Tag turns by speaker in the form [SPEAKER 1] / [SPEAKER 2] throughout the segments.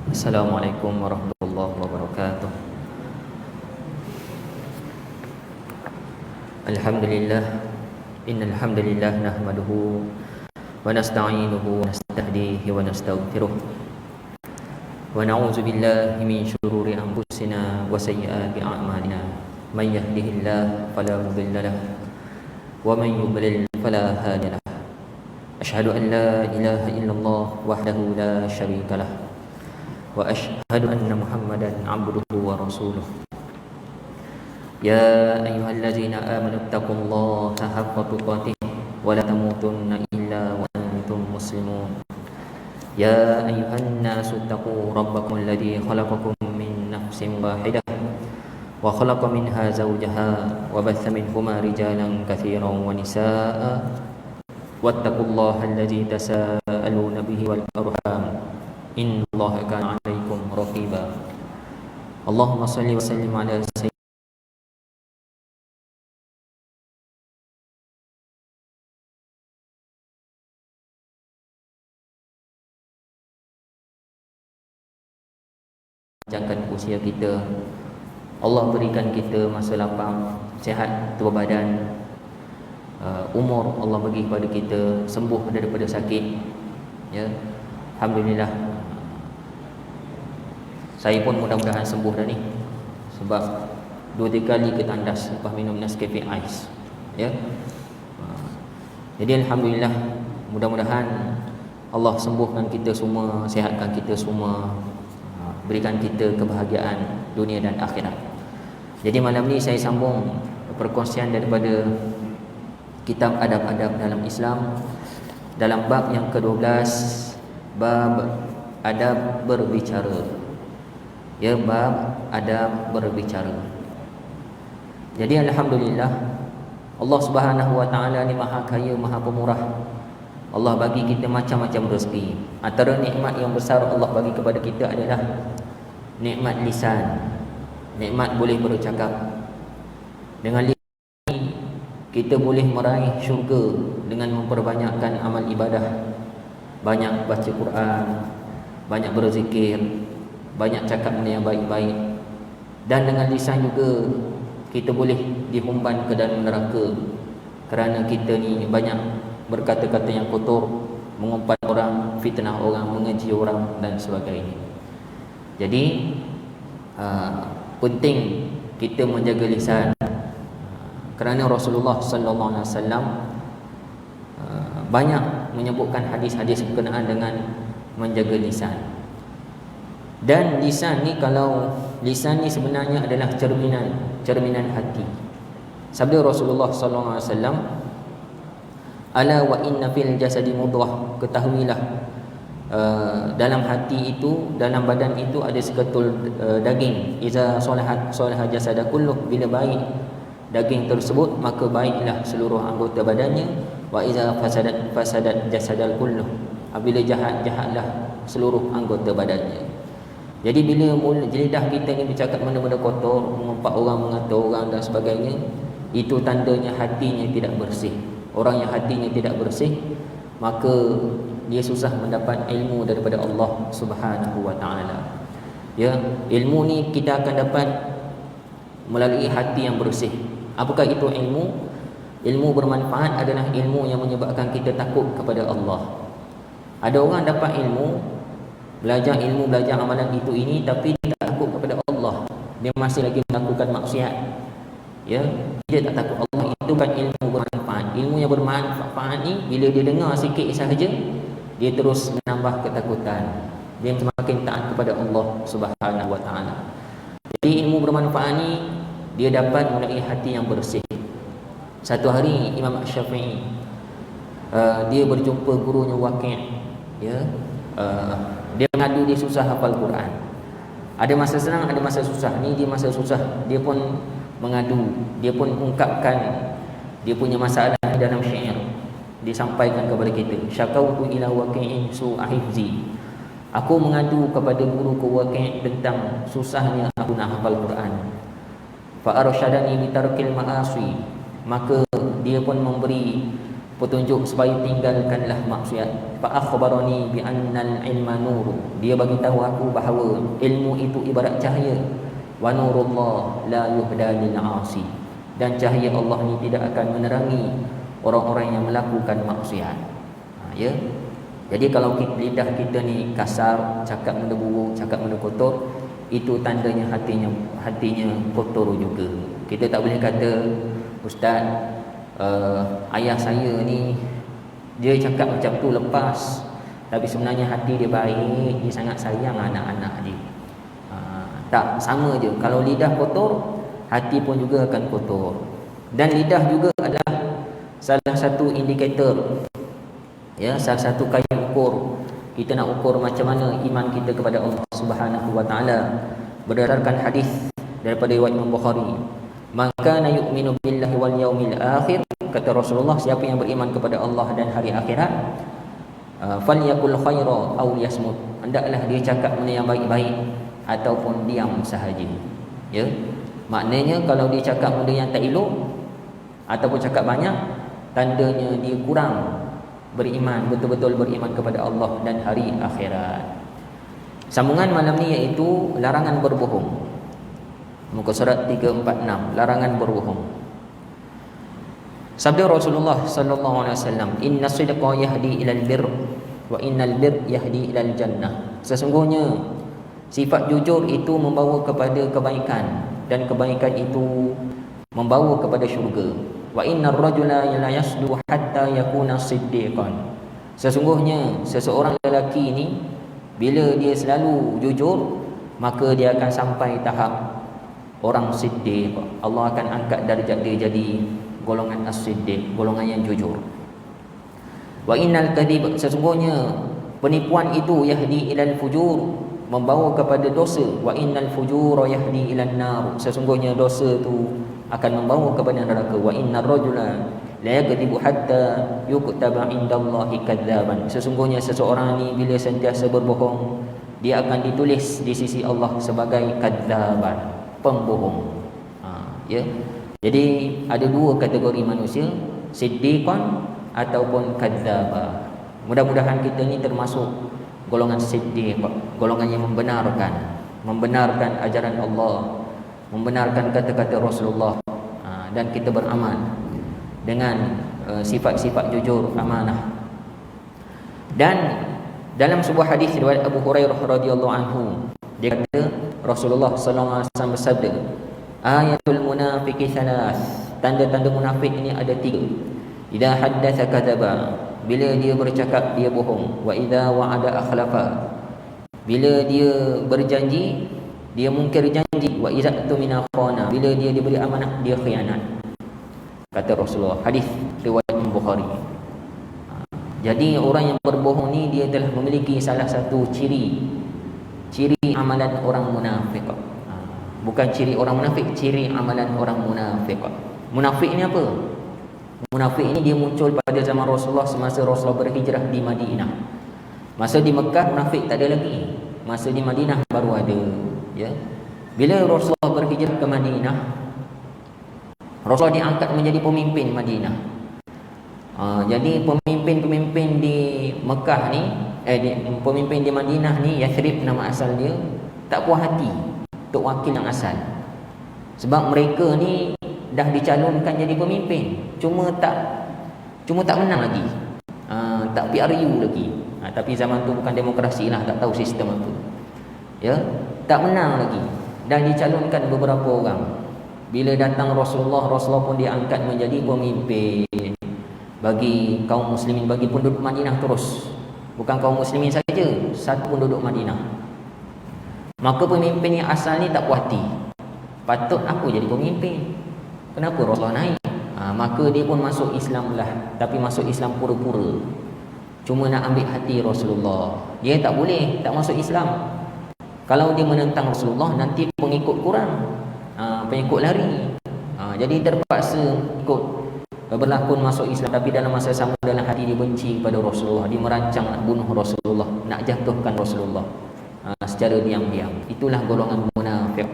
[SPEAKER 1] Assalamualaikum warahmatullahi wabarakatuh. Alhamdulillah, innal hamdalillah nahmaduhu wa nasta'inuhu wa nastahdihi wa nastaghfiruh wa na'udzu billahi min shururi anfusina wa sayyiati a'malina. May yahdihillahu fala mudilla lahu wa man yudlil fala hadiya lahu. Asyhadu an la ilaha illallah wahdahu la syarika lahu wa asyhadu anna Muhammadan 'abduhu wa rasuluh. Ya ayyuhallazina amanu taqullaha haqqa tuqatih wa la tamutunna illa wa antum muslimun. Ya ayyuhan nasu taqu rabbakum alladzi khalaqakum min nafsin wahidah wa khalaqa minha zawjaha wa batha minhuma rijalan katsiran wa nisaa'a wattaqullaha alladzi tasaaluna bihi wal arham innallaha kana 'alaikum raqiba. Allahumma shalli wa sallim ala panjangkan usia kita. Allah berikan kita masa lapang, sihat tubuh badan, umur Allah bagi kepada kita, sembuh daripada sakit. Ya, alhamdulillah. Saya pun mudah-mudahan sembuh dah ni, sebab 2-3 kali ke tandas lepas minum Nescafe Ice. Ya. Jadi alhamdulillah, mudah-mudahan Allah sembuhkan kita semua, sihatkan kita semua, berikan kita kebahagiaan dunia dan akhirat. Jadi malam ni saya sambung perkongsian daripada kitab adab-adab dalam Islam, dalam bab yang ke-12, bab adab berbicara. Ya, bab adab berbicara. Jadi alhamdulillah, Allah Subhanahu wa taala ni Maha Kaya, Maha Pemurah. Allah bagi kita macam-macam rezeki. Antara nikmat yang besar Allah bagi kepada kita adalah nikmat lisan. Nikmat boleh bercakap. Dengan lisan kita boleh meraih syurga dengan memperbanyakkan amal ibadah. Banyak baca Quran, banyak berzikir, banyak cakap benda yang baik-baik. Dan dengan lisan juga kita boleh dihumban ke dalam neraka, kerana kita ni banyak berkata-kata yang kotor, mengumpat orang, fitnah orang, mengeji orang dan sebagainya. Jadi penting kita menjaga lisan, kerana Rasulullah sallallahu alaihi wasallam banyak menyebutkan hadis-hadis berkenaan dengan menjaga lisan. Dan lisan ni, kalau lisan ni sebenarnya adalah cerminan hati. Sabda Rasulullah sallallahu alaihi wasallam, ala wa inna fil jasadi mudghah, ketahuilah dalam hati itu, dalam badan itu ada seketul daging. Iza salahat salaha jasada kulluh, bila baik daging tersebut maka baiklah seluruh anggota badannya. Wa iza fasadat jasadal kulluh, apabila jahatlah seluruh anggota badannya. Jadi bila lidah kita ni bercakap benda-benda kotor, mengumpat orang, mengata orang dan sebagainya, itu tandanya hatinya tidak bersih. Orang yang hatinya tidak bersih, maka dia susah mendapat ilmu daripada Allah Subhanahu wa taala. Ya, ilmu ni kita akan dapat melalui hati yang bersih. Apakah itu ilmu? Ilmu bermanfaat adalah ilmu yang menyebabkan kita takut kepada Allah. Ada orang dapat ilmu, belajar amalan itu ini, tapi dia tak takut kepada Allah. Dia masih lagi melakukan maksiat. Ya, dia tak takut Allah. Itu kan ilmu bermanfaat. Ilmu yang bermanfaat ni, bila dia dengar sikit sahaja, dia terus menambah ketakutan. Dia semakin taat kepada Allah Subhanahu wa taala. Jadi ilmu bermanfaat ni dia dapat melalui hati yang bersih. Satu hari Imam Syafi'i dia berjumpa gurunya Waqi'. Ya, dia mengadu dia susah hafal Quran. Ada masa senang, ada masa susah. Ni dia masa susah, dia pun mengadu, dia pun ungkapkan dia punya masalah dalam syair. Disampaikan kepada kita, syakautu ila Waqi'in su'ahifzi, aku mengadu kepada guru Waqi' tentang susahnya aku nak hafal Quran. Fa arsyadani bi tarkil ma'asi, maka dia pun memberi petunjuk supaya tinggalkanlah maksiat. Fa akhbarani bi annal ilma nur. Dia bagi tahu aku bahawa ilmu itu ibarat cahaya. Wa nurullah la yuhda lil 'asi. Dan cahaya Allah ni tidak akan menerangi orang-orang yang melakukan maksiat. Ya. Jadi kalau lidah kita ni kasar, cakap benda buruk, cakap benda kotor, itu tandanya hatinya kotor juga. Kita tak boleh kata, ustaz, ayah saya ni dia cakap macam tu lepas, tapi sebenarnya hati dia baik, dia sangat sayang anak-anak dia. Tak, sama je. Kalau lidah kotor, hati pun juga akan kotor. Dan lidah juga adalah salah satu indikator, ya, salah satu kayu ukur. Kita nak ukur macam mana iman kita kepada Allah Subhanahu wa taala berdasarkan hadis daripada riwayat Imam Bukhari. Maka na yu'minu billahi wal yaumil akhir, kata Rasulullah, siapa yang beriman kepada Allah dan hari akhirat, falyakul khaira aw yasmut, hendaklah dia cakap benda yang baik-baik ataupun diam sahaja. Ya. Maknanya kalau dia cakap benda yang tak elok ataupun cakap banyak, tandanya dia kurang beriman, betul-betul beriman kepada Allah dan hari akhirat. Sambungan malam ni iaitu larangan berbohong. Muka surat 346, larangan berbohong. Sabda Rasulullah sallallahu alaihi wasallam, inna sidqa yahdi ilal birr wa innal birr yahdi ilal jannah. Sesungguhnya sifat jujur itu membawa kepada kebaikan, dan kebaikan itu membawa kepada syurga. Wa innar rajula la yasdu hatta yakuna siddiqan. Sesungguhnya seseorang lelaki ini bila dia selalu jujur, maka dia akan sampai tahap orang siddiq. Allah akan angkat darjat dia jadi golongan as-siddiq, golongan yang jujur. Wa innal kadhib, sesungguhnya penipuan itu yahdi ilal fujur, membawa kepada dosa. Wa innal fujura yahdi ilan nar, sesungguhnya dosa itu akan membawa kepada neraka. Wa innar rajula la yakdzibu hatta yuktaba indallahi kadzaban, sesungguhnya seseorang ni bila sentiasa berbohong, dia akan ditulis di sisi Allah sebagai kadzaban, pembohong. Ya. Jadi ada dua kategori manusia, siddiqan ataupun kadzaba. Mudah-mudahan kita ni termasuk golongan siddiq, golongan yang membenarkan ajaran Allah, membenarkan kata-kata Rasulullah, dan kita beramal dengan sifat-sifat jujur, amanah. Dan dalam sebuah hadis riwayat Abu Hurairah radhiyallahu anhu, dia kata Rasulullah sallallahu alaihi wasallam bersabda, ayatul munafiqi thalath, tanda-tanda munafik ini ada 3. Idza haddatsa kadzaba, bila dia bercakap dia bohong. Wa idza wa'ada akhlafa, bila dia berjanji dia mungkir janji. Wa idza tumina khana, bila dia diberi amanah dia khianat, kata Rasulullah. Hadis riwayat Bukhari. Jadi orang yang berbohong ni dia telah memiliki salah satu ciri amalan orang munafik. Bukan ciri orang munafik, ciri amalan orang munafik. Munafik ni apa? Munafik ini dia muncul pada zaman Rasulullah semasa Rasulullah berhijrah di Madinah. Masa di Mekah munafik tak ada lagi. Masa di Madinah baru ada, ya. Bila Rasulullah berhijrah ke Madinah, Rasulullah diangkat menjadi pemimpin Madinah. Jadi pemimpin-pemimpin di Mekah ni, pemimpin di Madinah ni, Yathrib nama asal dia, tak puas hati untuk wakil yang asal. Sebab mereka ni dah dicalonkan jadi pemimpin, cuma tak menang lagi. Tak PRU lagi. Tapi zaman tu bukan demokrasi lah, tak tahu sistem apa. Ya, tak menang lagi. Dah dicalonkan beberapa orang. Bila datang Rasulullah pun diangkat menjadi pemimpin bagi kaum muslimin, bagi penduduk Madinah terus. Bukan kaum muslimin saja, satu penduduk Madinah. Maka pemimpin yang asal ni tak puas hati. Patut aku jadi pemimpin, kenapa Rasulullah naik? Maka dia pun masuk Islam lah. Tapi masuk Islam pura-pura, cuma nak ambil hati Rasulullah. Dia tak boleh tak masuk Islam. Kalau dia menentang Rasulullah, nanti pengikut kurang, pengikut lari. Jadi terpaksa ikut, berlakon masuk Islam. Tapi dalam masa sama dalam hati dia benci pada Rasulullah. Dia merancang nak bunuh Rasulullah, nak jatuhkan Rasulullah secara diam-diam. Itulah golongan munafik.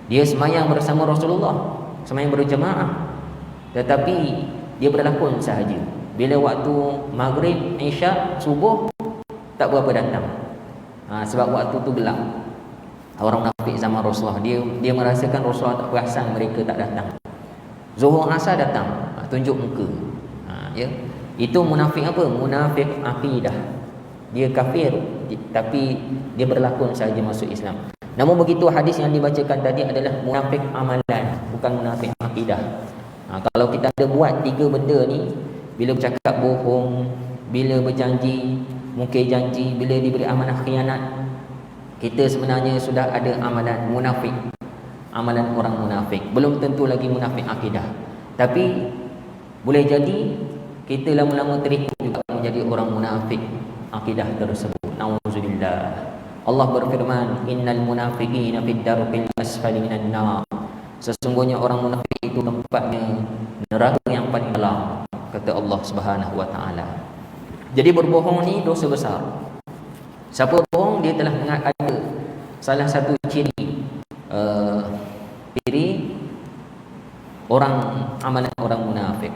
[SPEAKER 1] Dia semayang bersama Rasulullah, semayang berjemaah, tetapi dia berlakon sahaja. Bila waktu maghrib, isyak, subuh tak berapa datang. Sebab waktu tu gelap. Orang munafik zaman Rasulullah, dia merasakan Rasulullah tak perasan mereka tak datang. Zuhur asar datang, tunjuk muka. Ya. Itu munafik apa? Munafik akidah. Dia kafir tapi dia berlakon sahaja masuk Islam. Namun begitu hadis yang dibacakan tadi adalah munafik amalan, bukan munafik akidah. Kalau kita ada buat 3 benda ni, bila bercakap bohong, bila berjanji mungkir janji, bila diberi amanah khianat, kita sebenarnya sudah ada amalan munafik, amalan orang munafik. Belum tentu lagi munafik akidah, tapi boleh jadi kita lama-lama terikut juga menjadi orang munafik akidah tersebut. Nauzubillah. Allah berfirman, innal munafiqina fid darqil asfali minan nar. Sesungguhnya orang munafik itu tempatnya neraka yang paling dalam, kata Allah Subhanahu wa taala. Jadi berbohong ni dosa besar. Siapa bohong, dia telah ada salah satu ciri orang amalan orang munafik.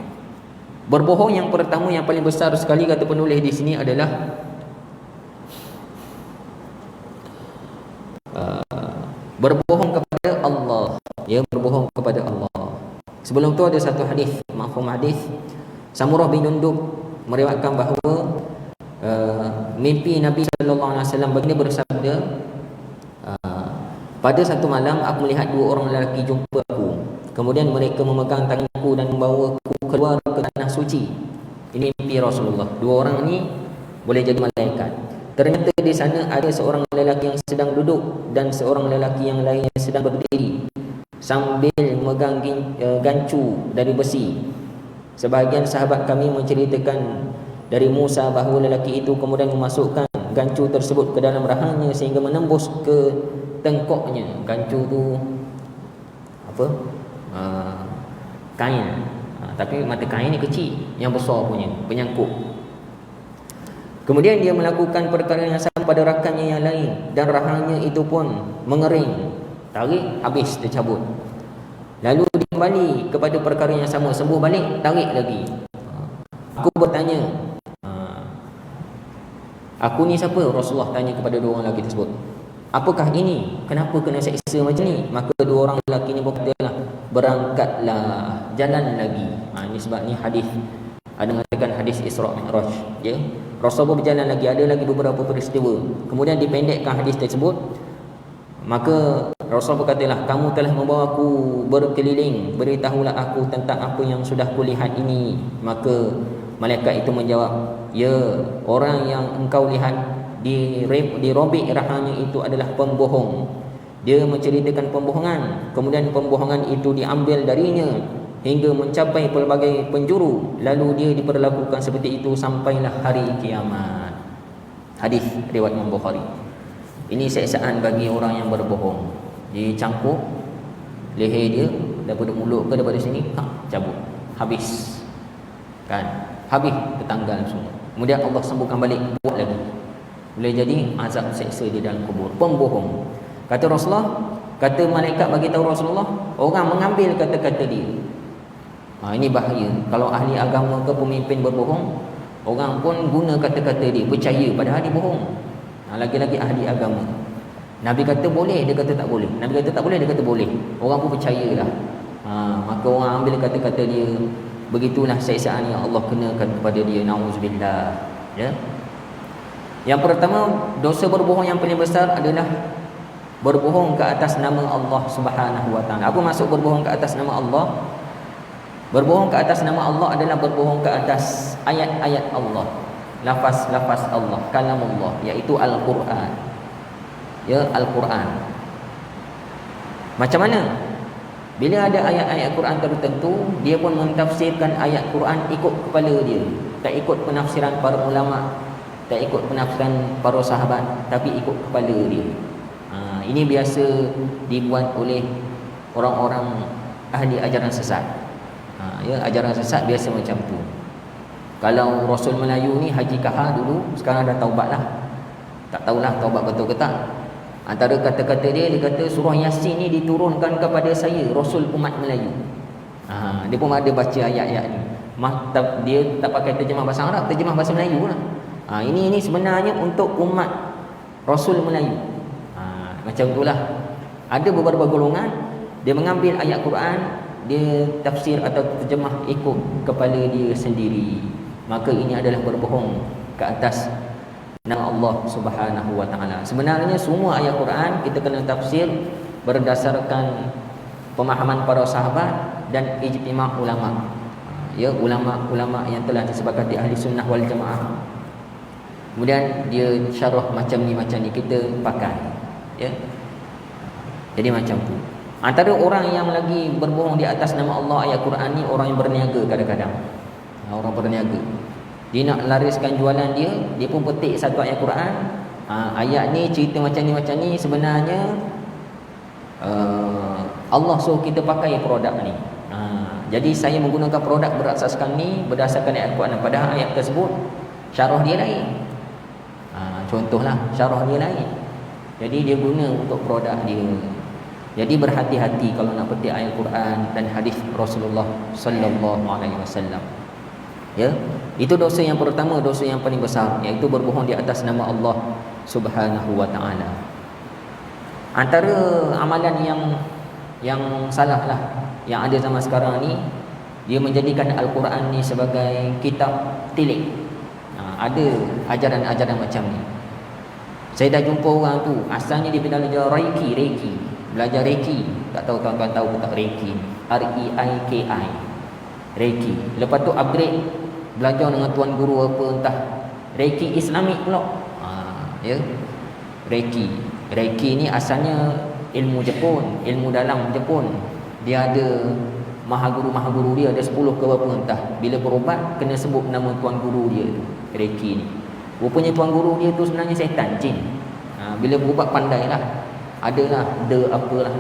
[SPEAKER 1] Berbohong yang pertama yang paling besar sekali kata penulis di sini adalah berbohong kepada Allah. Ya, berbohong kepada Allah. Sebelum tu ada satu hadis, mafhum hadis, Samurah bin Jundub meriwayatkan bahawa mimpi Nabi sallallahu alaihi wasallam baginda bersabda, pada satu malam aku melihat 2 orang lelaki jumpa aku. Kemudian mereka memegang tanganku dan membawa aku keluar ke tanah suci. Ini mimpi Rasulullah. 2 orang ni boleh jadi malaikat. Ternyata di sana ada seorang lelaki yang sedang duduk dan seorang lelaki yang lain yang sedang berdiri sambil memegang gancu dari besi. Sebahagian sahabat kami menceritakan dari Musa bahawa lelaki itu kemudian memasukkan gancu tersebut ke dalam rahangnya sehingga menembus ke tengkoknya. Gancu tu apa? Kain. Tapi mata kain ni kecil, yang besar punya, penyangkut. Kemudian dia melakukan perkara yang sama pada rakannya yang lain dan rahangnya itu pun mengering. Tarik, habis, tercabut. Lalu dia kembali kepada perkara yang sama, sembuh balik, tarik lagi. Aku bertanya, aku ni siapa? Rasulullah tanya kepada 2 orang lelaki tersebut. Apakah ini? Kenapa kena seksa macam ni? Maka 2 orang lelaki ni berkatalah, berangkatlah, jalan lagi. Ini sebab ni hadis, ada mengatakan hadis Isra' Mi'raj, ya. Rasulullah berjalan lagi, ada lagi beberapa peristiwa. Kemudian dipendekkan hadis tersebut. Maka Rasul berkatalah, kamu telah membawa aku berkeliling, beritahulah aku tentang apa yang sudah kulihat ini. Maka malaikat itu menjawab, ya, orang yang engkau lihat dirobek rahangnya itu adalah pembohong. Dia menceritakan pembohongan, kemudian pembohongan itu diambil darinya hingga mencapai pelbagai penjuru, lalu dia diperlakukan seperti itu sampailah hari kiamat. Hadis riwayat Imam Bukhari. Ini seksaan bagi orang yang berbohong. Dicangkuk leher dia daripada mulut ke daripada sini, cabut, habis. Kan? Habis, tertanggal semua. Kemudian Allah sembuhkan balik, buat lagi. Boleh jadi azab seksa di dalam kubur. Pembohong. Kata Rasulullah, kata malaikat bagi tahu Rasulullah, orang mengambil kata-kata dia. Ini bahaya. Kalau ahli agama ke pemimpin berbohong, orang pun guna kata-kata dia, percaya padahal dia bohong. Lagi-lagi ahli agama. Nabi kata boleh, dia kata tak boleh. Nabi kata tak boleh, dia kata boleh. Orang pun percayalah. Maka orang ambil kata-kata dia. Begitulah seksaan yang Allah kenakan kepada dia. Nauzubillah. Ya. Yang pertama, dosa berbohong yang paling besar adalah berbohong ke atas nama Allah Subhanahu wa taala. Apa maksud berbohong ke atas nama Allah? Berbohong ke atas nama Allah adalah berbohong ke atas ayat-ayat Allah, lafaz-lafaz Allah, kalamullah, iaitu Al-Quran. Ya, Al-Quran. Macam mana? Bila ada ayat-ayat Quran tertentu, dia pun mentafsirkan ayat Quran ikut kepala dia, tak ikut penafsiran para ulama, tak ikut penafsiran para sahabat, tapi ikut kepala dia. Ini biasa dibuat oleh orang-orang ahli ajaran sesat. Ya, ajaran sesat biasa macam tu. Kalau Rasul Melayu ni Haji Kahar dulu, sekarang dah taubat lah. Tak tahulah taubat betul ke tak. Antara kata-kata dia, dia kata surah Yasin ni diturunkan kepada saya, Rasul umat Melayu. Dia pun ada baca ayat-ayat ni. dia tak pakai terjemah bahasa Arab, terjemah bahasa Melayu lah. Ini sebenarnya untuk umat Rasul Melayu. Macam itulah. Ada beberapa golongan dia mengambil ayat Quran, dia tafsir atau terjemah ikut kepala dia sendiri. Maka ini adalah berbohong ke atas nama Allah Subhanahu wa taala. Sebenarnya semua ayat Quran kita kena tafsir berdasarkan pemahaman para sahabat dan ijtima' ulama. Ya, ulama-ulama yang telah disepakati ahli sunnah wal jamaah. Kemudian dia syarah macam ni kita pakai. Ya. Jadi macam tu. Antara orang yang lagi berbohong di atas nama Allah ayat Quran ni orang yang berniaga kadang-kadang. Orang berniaga. Dia nak lariskan jualan dia pun petik satu ayat Quran. Ayat ni cerita macam ni sebenarnya Allah suruh kita pakai produk ni. Jadi saya menggunakan produk berasaskan ni berdasarkan ayat Quran. Padahal ayat tersebut syarah dia lain. Contohlah syarah dia lain. Jadi dia guna untuk produk dia. Jadi berhati-hati kalau nak petik ayat Quran dan hadis Rasulullah sallallahu alaihi wasallam. Ya, itu dosa yang pertama, dosa yang paling besar, iaitu berbohong di atas nama Allah Subhanahu wa taala. Antara amalan yang salah lah yang ada zaman sekarang ni, dia menjadikan Al-Quran ni sebagai kitab tilik. Ada ajaran-ajaran macam ni. Saya dah jumpa orang tu, asalnya dia belajar Reiki. Belajar Reiki. Tak tahu kawan-kawan tahu ke tak Reiki? R-E-I-K-I. Reiki. Lepas tu upgrade, belajar dengan tuan guru apa entah. Reiki Islamik pula. Ya. Reiki ni asalnya ilmu Jepun, ilmu dalam Jepun. Dia ada mahaguru dia ada 10 ke berapa entah. Bila berubat kena sebut nama tuan guru dia tu, Reiki ni. Rupanya tuan guru dia tu sebenarnya setan, jin. Bila berubat pandailah. Adalah apalah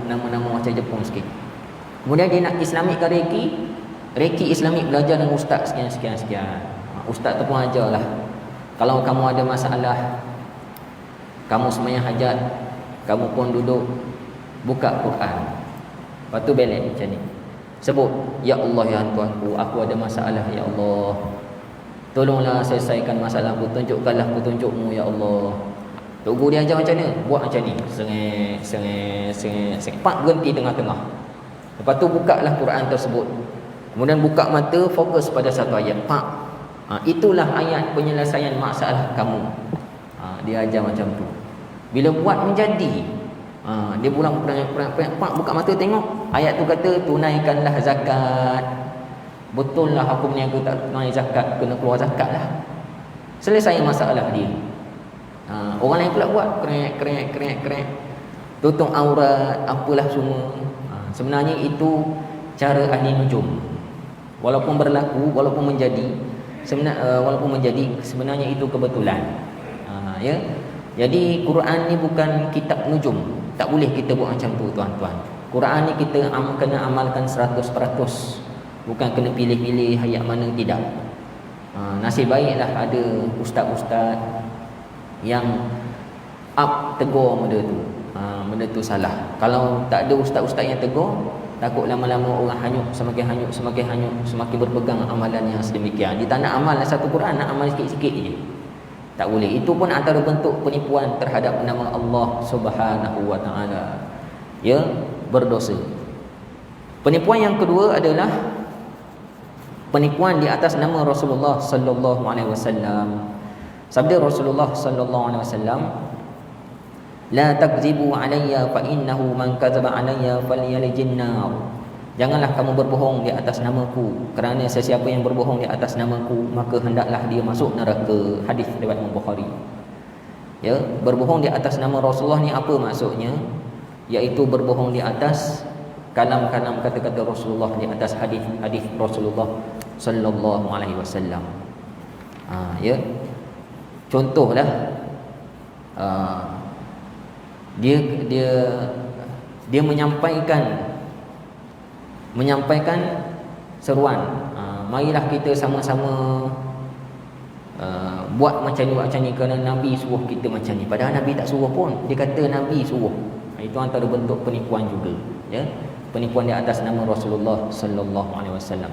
[SPEAKER 1] nama-nama macam Jepun sikit. Kemudian dia nak islamikkan Reiki Islamik, belajar dengan ustaz sekian. Ustaz tu pun ajarlah, kalau kamu ada masalah, kamu sembahyang hajat, kamu pun duduk buka Quran. Lepas tu belek macam ni. Sebut, ya Allah ya Tuhanku, aku ada masalah ya Allah. Tolonglah selesaikan masalah aku, tunjukkanlah petunjukmu ya Allah. Tok guru dia ajar macam ni, buat macam ni. Sengit. Pak berhenti tengah-tengah. Lepas tu bukalah Quran tersebut. Kemudian buka mata, fokus pada satu ayat. Pak. Itulah ayat penyelesaian masalah kamu. Dia ajar macam tu. Bila buat menjadi, dia pulang Pak buka mata tengok. Ayat tu kata tunaikanlah zakat. Betul lah aku berniaga tak tunai zakat, kena keluar zakat lah. Selesai masalah dia. Orang lain pula buat krek, tutup aurat, apalah semua. Sebenarnya itu cara ahli nujum. Walaupun menjadi sebenarnya itu kebetulan. Ya. Jadi Quran ni bukan kitab nujum. Tak boleh kita buat macam tu tuan-tuan. Quran ni kita kena amalkan 100%. Bukan kena pilih-pilih ayat mana, tidak. Nasib baiklah ada ustaz-ustaz yang tegur benda tu salah. Kalau tak ada ustaz-ustaz yang tegur, takut lama-lama orang semakin hanyut, semakin berpegang amalan yang sedemikian. Dia tak nak amal satu Quran, nak amal sikit-sikit je. Tak boleh. Itu pun antara bentuk penipuan terhadap nama Allah Subhanahu wa taala. Ya, berdosa. Penipuan yang kedua adalah penipuan di atas nama Rasulullah sallallahu alaihi wasallam. Sabda Rasulullah sallallahu alaihi wasallam, la takzibu alayya fa innahu man kadzaba alayya falyalijin nar. Janganlah kamu berbohong di atas namaku, kerana sesiapa yang berbohong di atas namaku maka hendaklah dia masuk neraka. Hadis riwayat Imam Bukhari. Ya, berbohong di atas nama Rasulullah ni apa maksudnya? Iaitu berbohong di atas kalam-kalam kata-kata Rasulullah, di atas hadis Rasulullah sallallahu alaihi wasallam. Ya. Contohlah, dia menyampaikan seruan, marilah kita sama-sama buat macam ni kerana Nabi suruh kita macam ni. Padahal Nabi tak suruh pun, dia kata Nabi suruh. Itu antara bentuk penipuan juga, ya. Penipuan di atas nama Rasulullah sallallahu alaihi wasallam.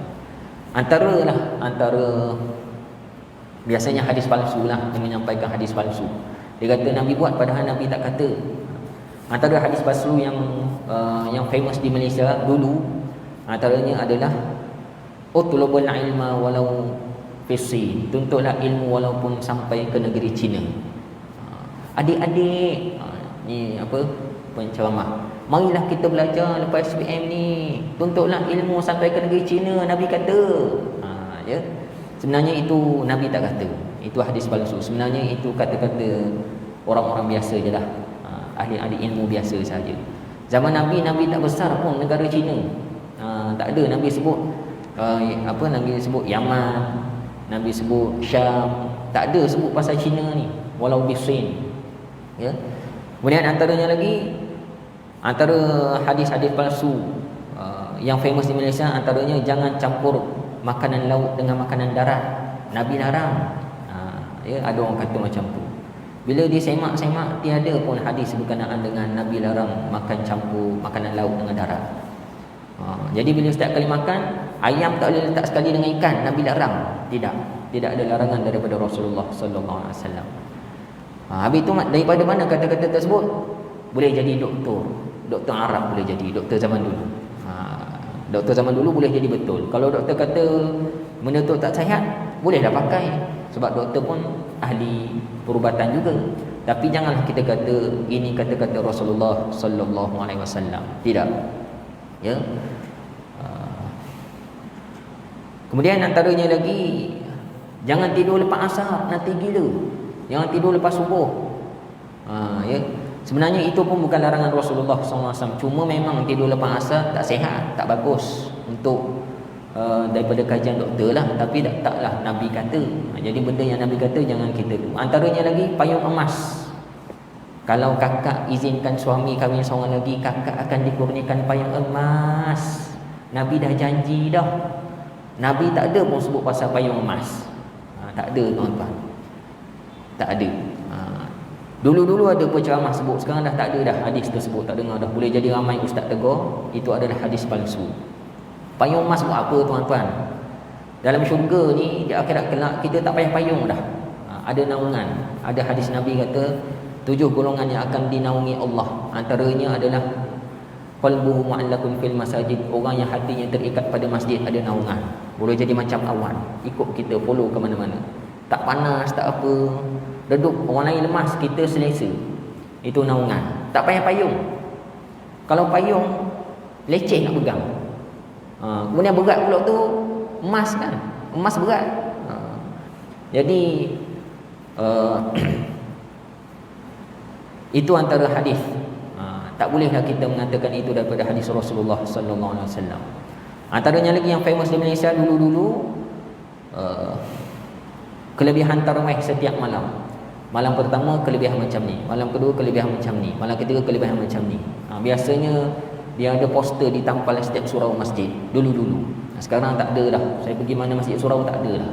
[SPEAKER 1] Antara biasanya hadis palsu lah yang menyampaikan hadis palsu. Dia kata Nabi buat padahal Nabi tak kata. Antara hadis palsu yang famous di Malaysia dulu, antaranya adalah utlubul ilma walau fisi, tuntutlah ilmu walaupun sampai ke negeri China. Adik-adik, ni apa penceramah, marilah kita belajar lepas SPM ni, tuntutlah ilmu sampai ke negeri China, Nabi kata. Ya. Sebenarnya itu Nabi tak kata. Itu hadis palsu. Sebenarnya itu kata-kata orang-orang biasa je lah, ahli-ahli ilmu biasa saja. Zaman Nabi tak besar pun negara China. Tak ada Nabi sebut Nabi sebut Yaman, Nabi sebut Syam, tak ada sebut pasal China ni, walau bisin. Ya. Kemudian antaranya lagi, antara hadis-hadis palsu yang famous di Malaysia, antaranya jangan campur makanan laut dengan makanan darat. Nabi larang. Ya, ada orang kata macam tu. Bila disemak-semak, tiada pun hadis berkenaan dengan Nabi larang makan campur makanan laut dengan darat. Jadi bila setiap kali makan, ayam tak boleh letak sekali dengan ikan, Nabi larang. Tidak ada larangan daripada Rasulullah sallallahu alaihi wasallam. Habis tu daripada mana kata-kata tersebut? Boleh jadi doktor Arab, boleh jadi doktor zaman dulu. Doktor zaman dulu boleh jadi betul. Kalau doktor kata benda tu tak sihat, bolehlah pakai, sebab doktor pun ahli perubatan juga. Tapi janganlah kita kata ini kata-kata Rasulullah sallallahu alaihi wasallam. Tidak. Ya. Kemudian antaranya lagi, jangan tidur lepas asar, nanti gila. Jangan tidur lepas subuh. Ya. Sebenarnya itu pun bukan larangan Rasulullah SAW. Cuma memang tidur lepas asar tak sihat, tak bagus untuk daripada kajian doktor lah. Tapi taklah Nabi kata. Jadi benda yang Nabi kata jangan kita tu. Antaranya lagi payung emas. Kalau kakak izinkan suami kahwin seorang lagi, kakak akan dikurniakan payung emas. Nabi dah janji dah. Nabi tak ada pun sebut pasal payung emas. Tak ada tuan-tuan. Tak ada. Dulu-dulu ada penceramah sebut, sekarang dah tak ada dah hadis tersebut, tak dengar dah. Boleh jadi ramai ustaz tegur, itu adalah hadis palsu. Payung emas buat apa tuan-tuan? Dalam syurga ni, di akhirat kelak, kita tak payah payung dah. Ada naungan. Ada hadis Nabi kata 7 golongan yang akan dinaungi Allah. Antaranya adalah qalbuhu mu'allaqun fil masajid, orang yang hatinya terikat pada masjid, ada naungan. Boleh jadi macam awan, ikut kita, follow ke mana-mana. Tak panas, tak apa. Reduk, orang lain lemas, kita selesa. Itu naungan. Tak payah payung. Kalau payung, leceh nak pegang. Kemudian berat pula tu, emas kan. Emas berat. Jadi itu antara hadis. Tak bolehlah kita mengatakan itu daripada hadis Rasulullah sallallahu alaihi wasallam. Antaranya lagi yang famous di Malaysia dulu-dulu, kelebihan tarawih setiap malam. Malam pertama kelebihan macam ni, malam kedua kelebihan macam ni, malam ketiga kelebihan macam ni. Biasanya dia ada poster ditampal setiap surau masjid dulu-dulu. Sekarang tak ada dah. Saya pergi mana masjid surau tak ada dah.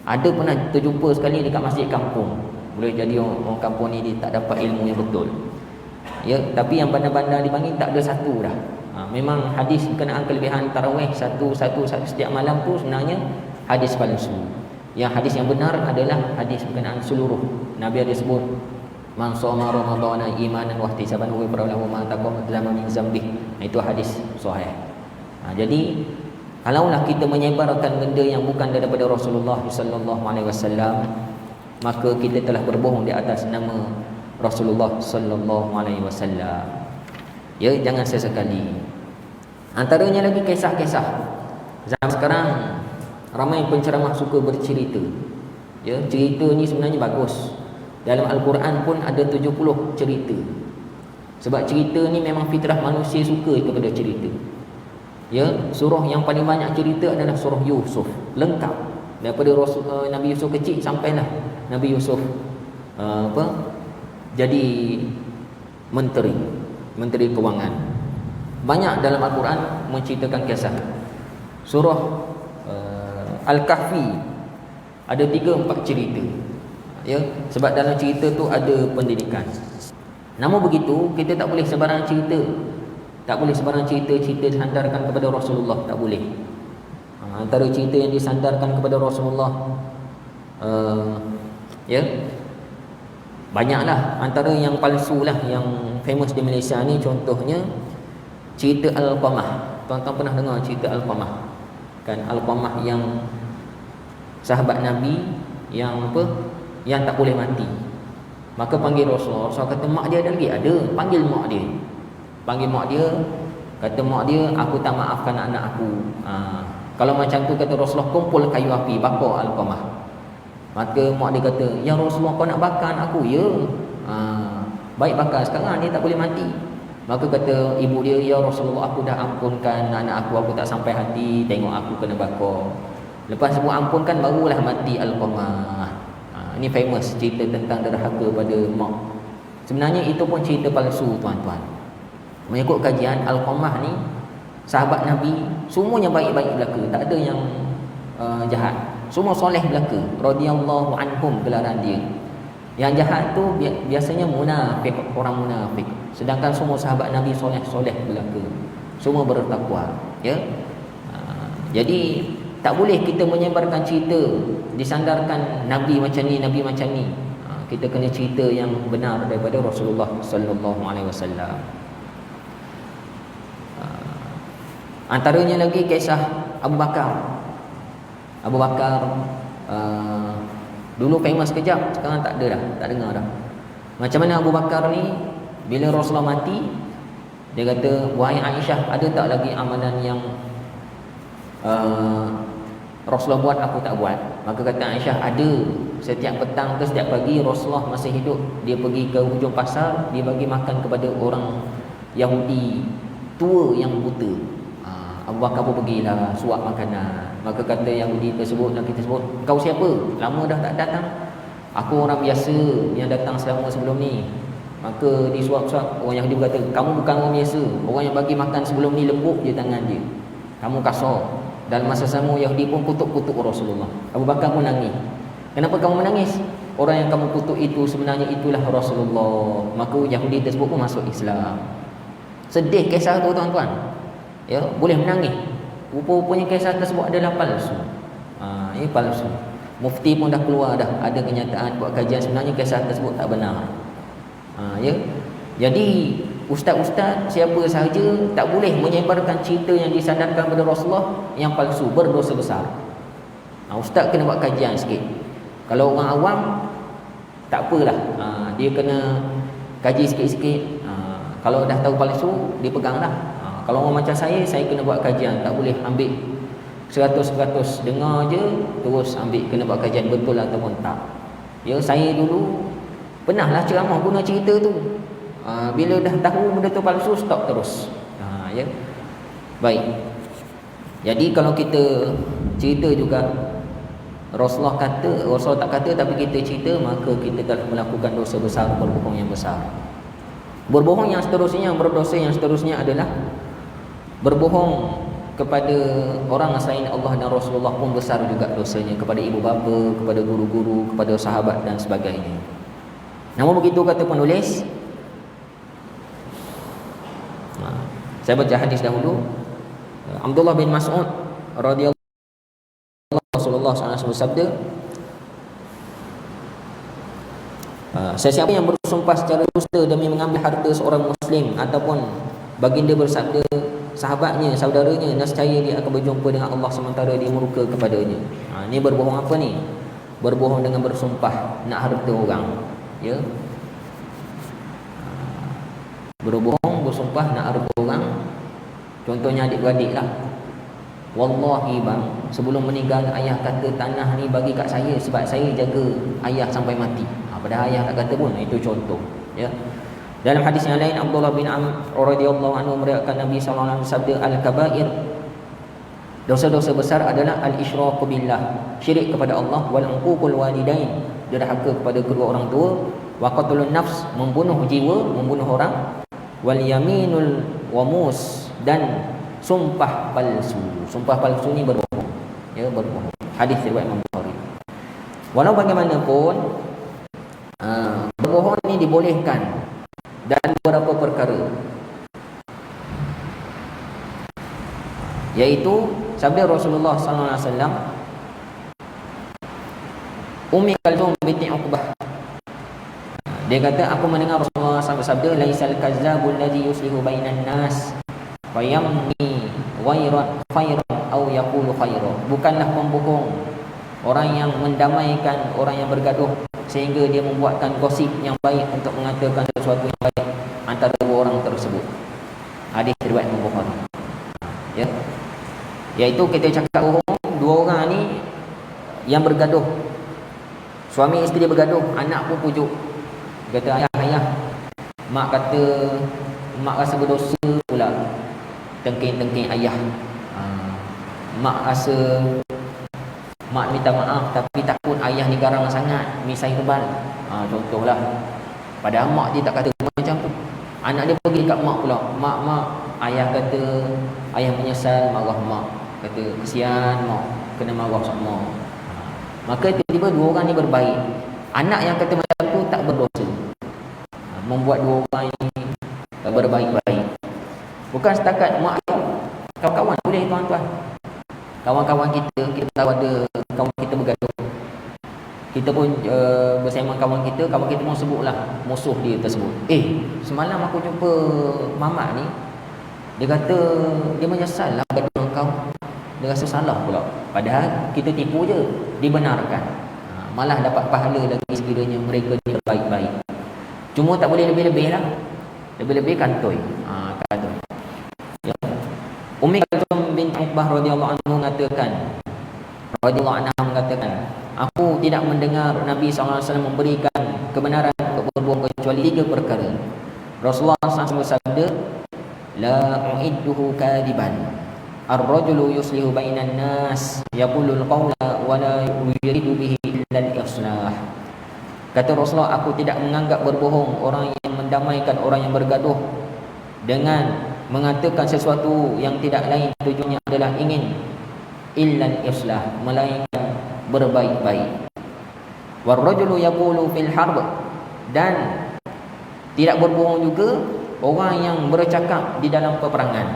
[SPEAKER 1] Ada pernah terjumpa sekali dekat masjid kampung. Boleh jadi orang kampung ni dia tak dapat ilmu yang betul. Ya, tapi yang bandar-bandar dipanggil tak ada satu dah. Memang hadis berkenaan kelebihan tarawih satu setiap malam tu sebenarnya hadis palsu. Yang hadis yang benar adalah hadis berkenaan seluruh. Nabi ada sebut man shoma ramadhana imanan wa ihtisaban ghufira lahu ma taqaddama min dzambih. Itu hadis sahih. Jadi kalaulah kita menyebarkan benda yang bukan daripada Rasulullah sallallahu alaihi wasallam, maka kita telah berbohong di atas nama Rasulullah sallallahu alaihi wasallam. Ya, jangan sesekali. Antaranya lagi kisah-kisah. Zaman sekarang ramai penceramah suka bercerita. Ya, cerita ni sebenarnya bagus. Dalam Al-Quran pun ada 70 cerita. Sebab cerita ni memang fitrah manusia suka kepada cerita. Ya, surah yang paling banyak cerita adalah surah Yusuf. Lengkap. Daripada Nabi Yusuf kecil sampailah Nabi Yusuf jadi menteri kewangan. Banyak dalam Al-Quran menceritakan kisah. Surah Al-Kahfi ada 3-4 cerita. Ya, sebab dalam cerita tu ada pendidikan. Namun begitu, kita tak boleh sebarang cerita. Tak boleh sebarang cerita dihantarkan kepada Rasulullah, tak boleh. Antara cerita yang disandarkan kepada Rasulullah, ya, banyaklah. Antara yang palsu lah, yang famous di Malaysia ni, contohnya cerita Al-Qamah. Tuan-tuan pernah dengar cerita Al-Qamah kan? Al-Qamah yang sahabat Nabi yang apa, yang tak boleh mati. Maka panggil Rasulullah. Rasulullah kata, mak dia ada lagi? Ada. Panggil mak dia. Panggil mak dia. Kata mak dia, aku tak maafkan anak aku. Kalau macam tu, kata Rasulullah, kumpul kayu api, bakar Al-Qamah. Maka mak dia kata, ya Rasulullah, kau nak bakar anak aku? Ya. Baik, bakar. Sekarang dia tak boleh mati. Maka kata ibu dia, ya Rasulullah, aku dah ampunkan anak aku tak sampai hati, tengok aku kena bakar. Lepas sebut ampunkan, barulah mati Al-Qamah. Ini famous cerita tentang derhaka pada mak. Sebenarnya itu pun cerita palsu, tuan-tuan. Mengikut kajian, Al-Qamah ni sahabat Nabi, semuanya baik-baik belaka, tak ada yang jahat. Semua soleh belaka, radhiyallahu anhum gelaran dia. Yang jahat tu biasanya munafik, orang munafik. Sedangkan semua sahabat Nabi soleh-soleh belaka, semua bertakwa, ya. Jadi tak boleh kita menyebarkan cerita disandarkan Nabi macam ni, Nabi macam ni. Kita kena cerita yang benar daripada Rasulullah sallallahu alaihi wasallam. Antaranya lagi kisah Abu Bakar. Abu Bakar dulu famous kejap, sekarang tak ada dah, tak dengar dah. Macam mana Abu Bakar ni, bila Rasulullah mati, dia kata, wahai Aisyah, ada tak lagi amalan yang Rasulullah buat aku tak buat? Maka kata Aisyah, ada. Setiap petang ke setiap pagi Rasulullah masih hidup, dia pergi ke hujung pasar, dia bagi makan kepada orang Yahudi tua yang buta. Abu Bakar pun pergilah suap makanan. Maka kata Yahudi tersebut, dan kita sebut, kau siapa? Lama dah tak datang. Aku orang biasa yang datang selama sebelum ni. Maka disuap-suap, orang Yahudi berkata, kamu bukan orang biasa. Orang yang bagi makan sebelum ni lembut je tangan dia, kamu kasar. Dalam masa sama, Yahudi pun kutuk-kutuk Rasulullah. Abu Bakar pun nangis. Kenapa kamu menangis? Orang yang kamu kutuk itu sebenarnya itulah Rasulullah. Maka Yahudi tersebut pun masuk Islam. Sedih kisah tu, tuan-tuan. Ya, boleh menangis. Rupa-rupanya kisah tersebut adalah palsu. Ini palsu. Mufti pun dah keluar dah, ada kenyataan buat kajian, sebenarnya kisah tersebut tak benar. Ya. Jadi ustaz-ustaz siapa sahaja tak boleh menyebarkan cerita yang disandarkan kepada Rasulullah yang palsu, berdosa besar. Ustaz kena buat kajian sikit. Kalau orang awam tak apalah, dia kena kaji sikit-sikit. Kalau dah tahu palsu, dia peganglah. Kalau orang macam saya kena buat kajian, tak boleh ambil 100% dengar je terus ambil, kena buat kajian betul ataupun tak. Ya, saya dulu pernahlah ceramah guna cerita tu. Bila dah tahu benda tu palsu, stop terus. Ya. Baik. Jadi kalau kita cerita juga, Rasulullah tak kata tapi kita cerita, maka kita telah melakukan dosa besar, berbohong yang besar. Berbohong yang seterusnya, berdosa yang seterusnya adalah berbohong kepada orang selain Allah dan Rasulullah pun besar juga dosanya, kepada ibu bapa, kepada guru-guru, kepada sahabat dan sebagainya. Namun begitu kata penulis, saya baca hadis dahulu. Abdullah bin Mas'ud radhiyallahu anhu, Rasulullah SAW bersabda, sesiapa yang bersumpah secara dusta demi mengambil harta seorang muslim, ataupun baginda bersabda, sahabatnya, saudaranya, nescaya dia akan berjumpa dengan Allah sementara dia murka kepadanya. Ini berbohong apa ni? Berbohong dengan bersumpah nak harta orang. Ya. Berbohong, bersumpah nak harta orang. Contohnya adik-beradik lah. Wallahi bang, sebelum meninggal ayah kata tanah ni bagi kat saya sebab saya jaga ayah sampai mati. Padahal ayah tak kata pun. Itu contoh. Ya. Dalam hadis yang lain, Abdullah bin Amr radhiyallahu anhu meriwayatkan Nabi sallallahu alaihi wasallam bersabda, al-kabair, dosa-dosa besar adalah al-isyraku billah, syirik kepada Allah, wal uququl walidain, derhaka kepada kedua orang tua, wa qatlun nafs, membunuh jiwa, membunuh orang, wal yaminul wamus, dan sumpah palsu. Sumpah palsu ni berbohong. Ya, berbohong. Hadis riwayat Imam Bukhari. Walau bagaimanapun, berbohong ni dibolehkan dan beberapa perkara, iaitu sabda Rasulullah sallallahu alaihi wasallam, Ummi Kalthum binti Uqbah, dia kata aku mendengar Rasulullah bersabda, laisal kazzabul ladzi yuslihu bainan nas fayamni khairan aw yaqulu khairan. Bukanlah pembohong orang yang mendamaikan orang yang bergaduh sehingga dia membuatkan gosip yang baik untuk mengatakan sesuatu yang baik antara dua orang tersebut. Hadis riwayat Imam Bukhari. Ya. Iaitu kita cakap bohong, dua orang ni yang bergaduh. Suami isteri bergaduh, anak pun pujuk. Kata ayah, mak kata mak rasa berdosa pula. Tengking ayah. Mak rasa mak minta maaf tapi takut ayah ni garang sangat, misai tebal. Contohlah. Padahal mak dia tak kata macam tu. Anak dia pergi dekat mak pula. Mak, ayah kata ayah menyesal, marah mak. Kata kesian mak, kena marah sama. Maka tiba-tiba dua orang ni berbaik. Anak yang kata macam tu tak berdosa. Membuat dua orang ini berbaik-baik. Bukan setakat mak, kawan-kawan boleh tuan-tuan. Kawan-kawan kita tahu ada kawan kita bergaduh. Kita pun bersama kawan kita pun sebutlah musuh dia tersebut. Semalam aku jumpa mamak ni, dia kata dia menyesal lah gaduh dengan kau. Dia rasa salah pula. Padahal kita tipu je, dibenarkan. Malah dapat pahala lagi sekiranya mereka ni baik-baik. Cuma tak boleh lebih-lebih lah. Lebih-lebih kantoi. Kantoi. Ya. Ummi Kalthum bin Uqbah radhiyallahu anhu mengatakan, aku tidak mendengar Nabi SAW memberikan kebenaran untuk berbohong kecuali 3 perkara. Rasulullah SAW bersabda, la uidduhu kadiban. Ar-rajulu yuslihu bainan nas yaqulul qawla wa la yuridu bihi illa al-islah. Kata Rasulullah, aku tidak menganggap berbohong orang yang mendamaikan orang yang bergaduh dengan mengatakan sesuatu yang tidak lain tujuannya adalah ingin illal islah, melainkan berbaik-baik. War-rajulu yaqulu fil harb, dan tidak berbohong juga orang yang bercakap di dalam peperangan.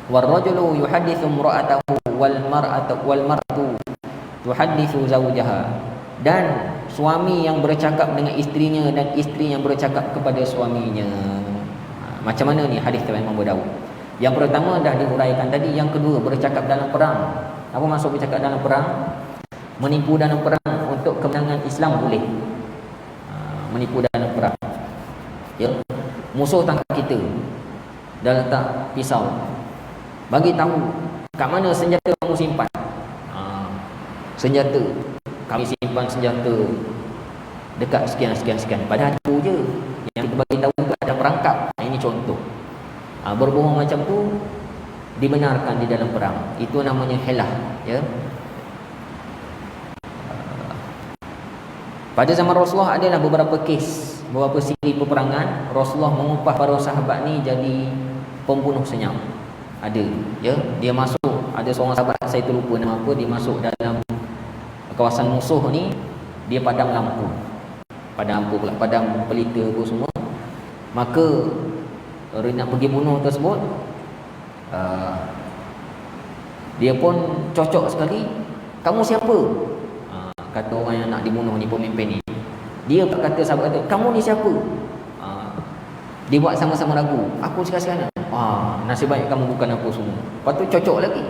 [SPEAKER 1] War-rajulu yuhaddithu imra'atahu wal mar'atu tuhaddithu zawjaha, dan suami yang bercakap dengan isterinya dan isteri yang bercakap kepada suaminya. Macam mana ni hadis riwayat Imam Abu Dawud? Yang pertama dah diuraikan tadi. Yang kedua, bercakap dalam perang. Apa maksud bercakap dalam perang? Menipu dalam perang untuk kemenangan Islam boleh. Menipu dalam perang. Ya. Musuh tangkap kita, dah letak pisau, bagi tahu kat mana senjata kamu simpan. Senjata kami simpan senjata dekat sekian. Padahal itu je yang kita bagi tahu dekat ada perangkap. Ini contoh. Berbohong macam tu dibenarkan di dalam perang. Itu namanya helah, ya. Pada zaman Rasulullah adalah beberapa kes, beberapa siri peperangan. Rasulullah mengupah para sahabat ni jadi pembunuh senyap. Ada, ya. Dia masuk, ada seorang sahabat, saya terlupa nama apa, dia masuk dalam kawasan musuh ni, dia padam lampu pula, padam pelita apa semua. Maka orang nak pergi bunuh tersebut, dia pun cocok sekali. Kamu siapa? Kata orang yang nak dibunuh ni, pemimpin ni. Dia kata sahabat kata, kamu ni siapa? Dia buat sama-sama ragu. Aku sekarang. Nasib baik kamu bukan apa semua. Lepas tu cocok lagi.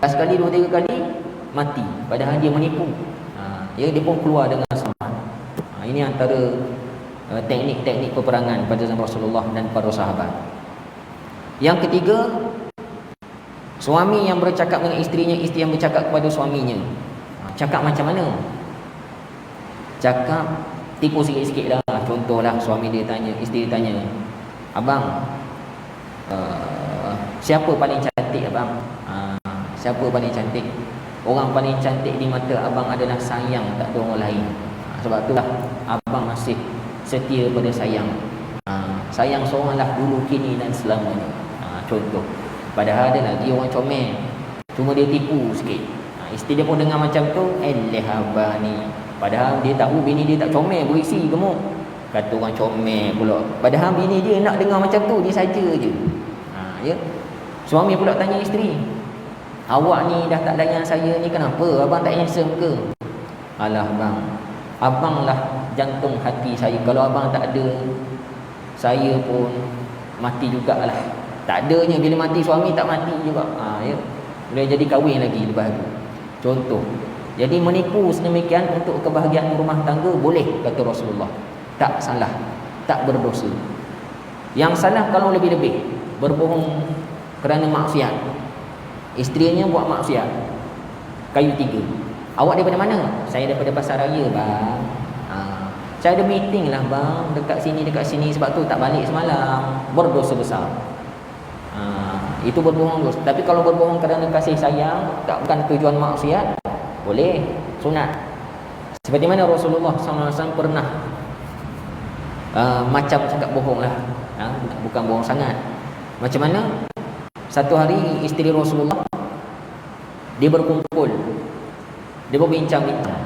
[SPEAKER 1] Sekali, 2-3 kali mati. Padahal dia menipu. Dia pun keluar dengan selamat. Ini antara teknik-teknik peperangan pada zaman Rasulullah dan para sahabat. Yang ketiga, suami yang bercakap dengan isterinya, isteri yang bercakap kepada suaminya. Cakap macam mana? Cakap tipu sikit-sikit lah. Contohlah, suami dia tanya, isteri dia tanya, abang, siapa paling cantik abang? Siapa paling cantik? Orang paling cantik di mata abang adalah sayang, tak ada orang lain. Sebab itulah abang masih setia pada sayang. Sayang seoranglah dulu, kini dan selamanya. Contoh. Padahal ada lagi orang comel, cuma dia tipu sikit. Isteri dia pun dengar macam tu, abang ni. Padahal dia tahu bini dia tak comel, berisi gemuk. Kata orang comel pula. Padahal bini dia nak dengar macam tu, dia saja je. Ya. Suami pula tanya isteri, Awak ni dah tak layan saya ni, kenapa? Abang tak handsome ke? Alah bang, abang lah jantung hati saya. Kalau abang tak ada, saya pun mati jugalah. Tak adanya, bila mati suami tak mati juga. Ya. Boleh jadi kahwin lagi lepas tu. Contoh. Jadi menipu sedemikian untuk kebahagiaan rumah tangga boleh, kata Rasulullah. Tak salah, tak berdosa. Yang salah kalau lebih-lebih berbohong kerana maksiat. Isterinya buat maksiat, kayu tiga. Awak daripada mana? Saya daripada pasar raya bang. Saya ada meeting lah bang, dekat sini, sebab tu tak balik semalam. Berdosa besar. Itu berbohong dosa. Tapi kalau berbohong kerana kasih sayang, tak bukan tujuan maksiat, boleh, sunat. Seperti mana Rasulullah SAW pernah macam cakap bohong lah, bukan bohong sangat. Macam mana? Satu hari isteri Rasulullah, dia berkumpul, dia berbincang-bincang.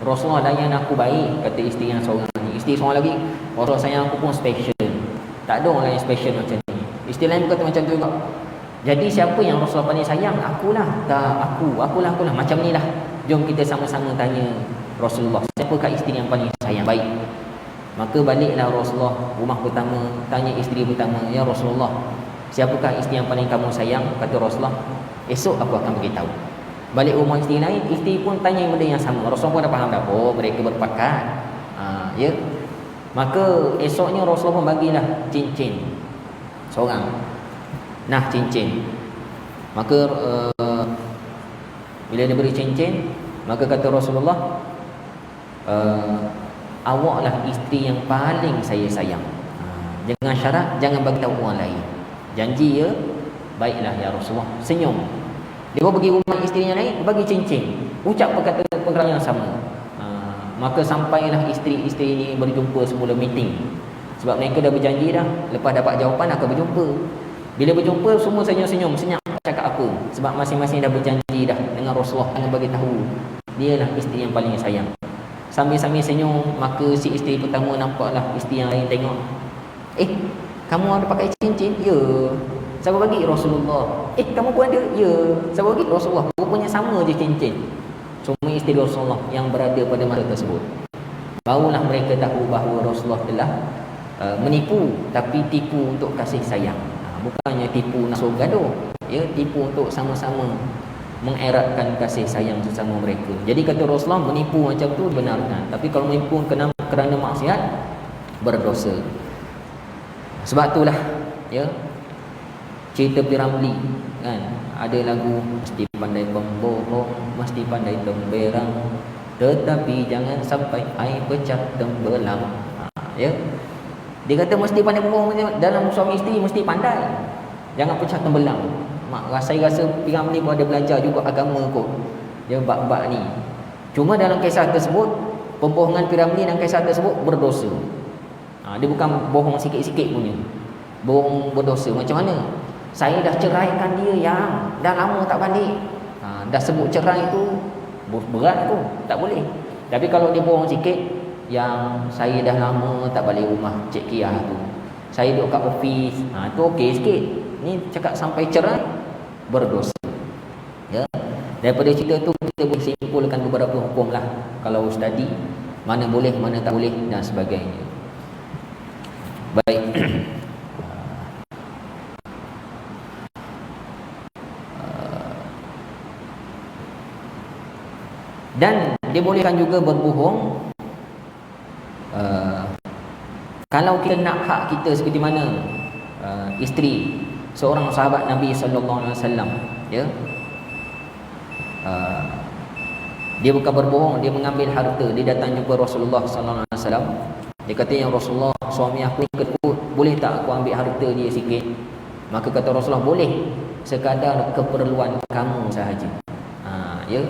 [SPEAKER 1] Rasulullah layan aku baik, kata isteri yang seorang ni. Isteri seorang lagi, Rasulullah sayang aku pun special. Tak ada orang lain special macam ni. Isteri lain berkata macam tu juga. Jadi siapa yang Rasulullah paling sayang? Akulah. Tak, akulah. Macam ni lah. Jom kita sama-sama tanya Rasulullah, siapakah isteri yang paling sayang baik? Maka baliklah Rasulullah rumah pertama, tanya isteri pertama, ya Rasulullah, siapakah isteri yang paling kamu sayang? Kata Rasulullah, esok aku akan beritahu. Balik rumah isteri lain, isteri pun tanya benda yang sama. Rasulullah pun dah faham dah. Oh, mereka berpakat. Ya. Maka esoknya Rasulullah pun bagilah cincin seorang. Nah, cincin. Maka bila dia beri cincin, maka kata Rasulullah, awaklah isteri yang paling saya sayang. Jangan syarat, jangan bagi tahu orang lain. Janji ya? Baiklah ya Rasulullah. Senyum. Dia pun pergi rumah isteri yang lain, bagi cincin, ucap perkara yang sama. Maka sampailah isteri-isteri ini berjumpa semula meeting. Sebab mereka dah berjanji dah, lepas dapat jawapan akan berjumpa. Bila berjumpa semua senyum-senyum, senyap cakap apa? Sebab masing-masing dah berjanji dah dengan Rasulullah, dengan bagi tahu dialah isteri yang paling sayang. Sambil-sambil senyum, maka si isteri pertama nampaklah isteri yang lain tengok. Kamu ada pakai cincin? Ya. Siapa bagi? Rasulullah. Kamu pun ada? Ya. Siapa bagi? Rasulullah. Rupanya sama je cincin. Cuma isteri Rasulullah yang berada pada masa tersebut. Barulah mereka tahu bahawa Rasulullah telah menipu, tapi tipu untuk kasih sayang. Bukannya tipu nak suruh gaduh. Ya, tipu untuk sama-sama mengeratkan kasih sayang sesama mereka. Jadi kata Rasulullah, menipu macam tu benarkan. Tapi kalau menipu kerana maksiat, berdosa. Sebab itulah, ya, cerita Piramli kan, ada lagu, mesti pandai pembohong, mesti pandai temberang, tetapi jangan sampai air pecah tembelang. Ya, dia kata mesti pandai pembohong dalam suami isteri, mesti pandai, jangan pecah tembelang. Saya rasa Piramli pun ada belajar juga agama kot, dia bab-bab ni. Cuma dalam kisah tersebut, pembohongan Piramli dalam kisah tersebut berdosa. Dia bukan bohong sikit-sikit punya, bohong berdosa. Macam mana? Saya dah ceraikan dia yang dah lama tak balik. Dah sebut cerai tu berat tu, tak boleh. Tapi kalau dia bohong sikit, yang saya dah lama tak balik rumah Cik Kia tu, saya duduk kat office, tu okey sikit. Ni cakap sampai cerai, berdosa. Ya. Daripada cerita tu kita boleh simpulkan beberapa hukum lah. Kalau study, mana boleh, mana tak boleh dan sebagainya. Baik. Dan dibolehkan juga berbohong kalau kita nak hak kita, seperti mana isteri seorang sahabat Nabi sallallahu alaihi wasallam, ya, dia bukan berbohong, dia mengambil harta. Dia datang jumpa Rasulullah sallallahu alaihi wasallam. Dia kata, ya Rasulullah, suami aku ketut, boleh tak aku ambil harta dia sikit? Maka kata Rasulullah, boleh, sekadar keperluan kamu sahaja. Ya,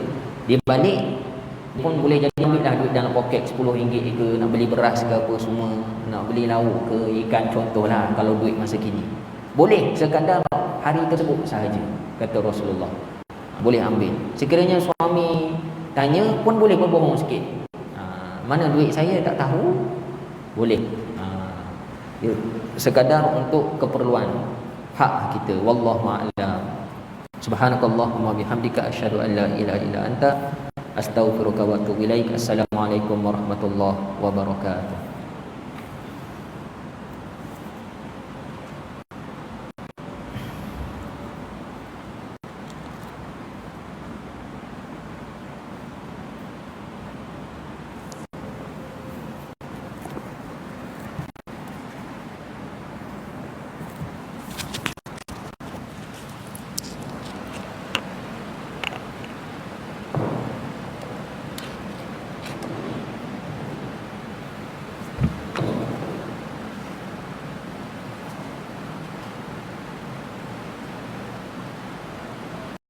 [SPEAKER 1] dia balik, dia pun boleh jadi ambil dah duit dalam poket RM10 ke, nak beli beras ke apa semua, nak beli lauk ke ikan, contohlah kalau duit masa kini. Boleh, sekadar hari tersebut sahaja, kata Rasulullah. Boleh ambil. Sekiranya suami tanya pun boleh berbohong sikit. Mana duit saya tak tahu, boleh. Ya, sekadar untuk keperluan hak kita. Wallahu a'lam. Subhanakallahumma bihamdika asyhadu an la ilaha illa anta astaghfiruka wa atubu ilaik. Assalamualaikum warahmatullahi wabarakatuh.